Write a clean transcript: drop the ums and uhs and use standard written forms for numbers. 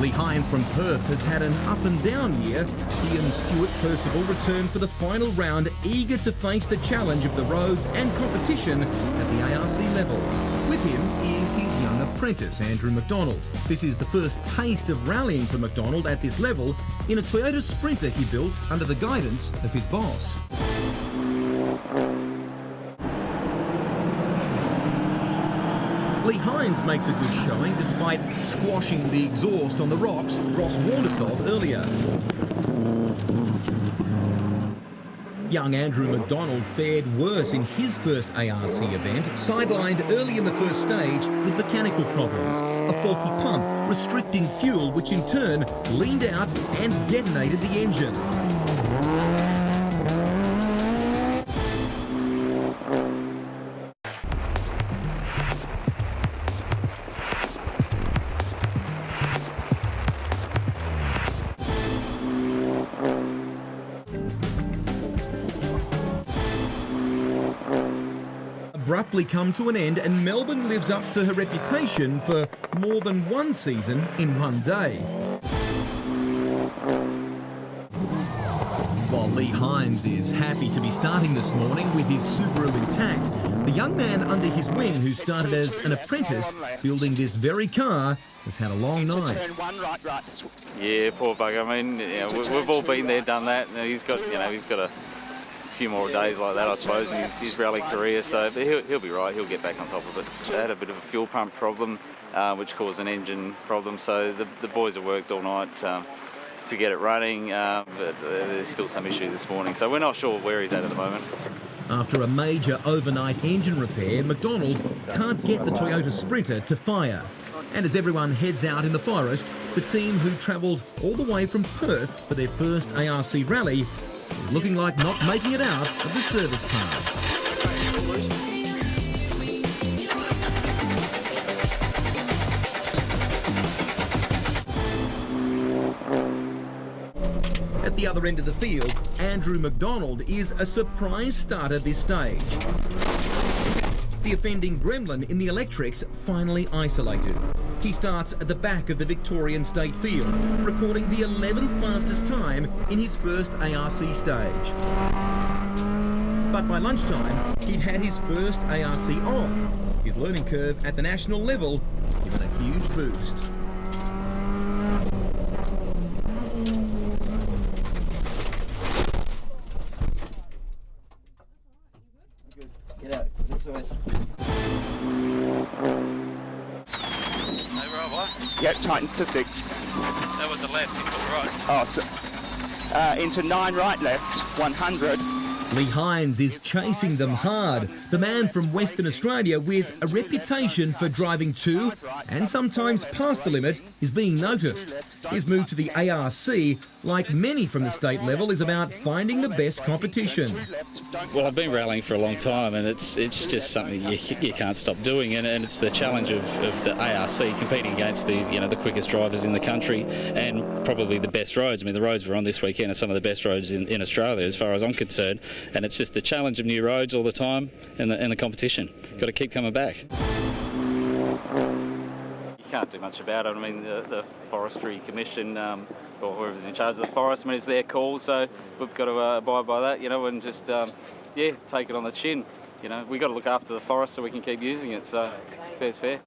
Leigh Hynes from Perth has had an up-and-down year. He and Stuart Percival return for the final round, eager to face the challenge of the roads and competition at the ARC level. With him is his young apprentice, Andrew MacDonald. This is the first taste of rallying for MacDonald at this level in a Toyota Sprinter he built under the guidance of his boss. Leigh Hynes makes a good showing despite squashing the exhaust on the rocks Ross warned us of earlier. Young Andrew MacDonald fared worse in his first ARC event, sidelined early in the first stage with mechanical problems, a faulty pump restricting fuel, which in turn leaned out and detonated the engine. Abruptly come to an end, and Melbourne lives up to her reputation for more than one season in one day. While Leigh Hynes is happy to be starting this morning with his Subaru intact, the young man under his wing, who started as an apprentice building this very car, has had a long night. Yeah, poor bugger. I mean, we've all been there, done that. He's got a few more days like that, I suppose, in his rally career, so he'll be right. He'll get back on top of it. They had a bit of a fuel pump problem, which caused an engine problem, so the boys have worked all night to get it running, but there's still some issue this morning, so we're not sure where he's at the moment. After a major overnight engine repair, MacDonald can't get the Toyota Sprinter to fire. And as everyone heads out in the forest, the team who travelled all the way from Perth for their first ARC rally is looking like not making it out of the service park. At the other end of the field, Andrew MacDonald is a surprise starter this stage. The offending gremlin in the electrics finally isolated. He starts at the back of the Victorian State Field, recording the 11th fastest time in his first ARC stage. But by lunchtime, he'd had his first ARC off. His learning curve at the national level given a huge boost. Get out. This way. Yep, tightens to 6. That was a left, into right. Oh, so, into 9 right left, 100. Leigh Hynes is chasing them hard. The man from Western Australia, with a reputation for driving to and sometimes past the limit, is being noticed. His move to the ARC, like many from the state level, is about finding the best competition. Well, I've been rallying for a long time, and it's just something you can't stop doing, and it's the challenge of the ARC competing against the quickest drivers in the country and probably the best roads. I mean, the roads we're on this weekend are some of the best roads in Australia, as far as I'm concerned, and it's just the challenge of new roads all the time and the competition. Got to keep coming back. You can't do much about it. I mean, the Forestry Commission, or whoever's in charge of the forest, I mean, it's their call, so we've got to abide by that, and just, take it on the chin. We've got to look after the forest so we can keep using it, so fair's fair.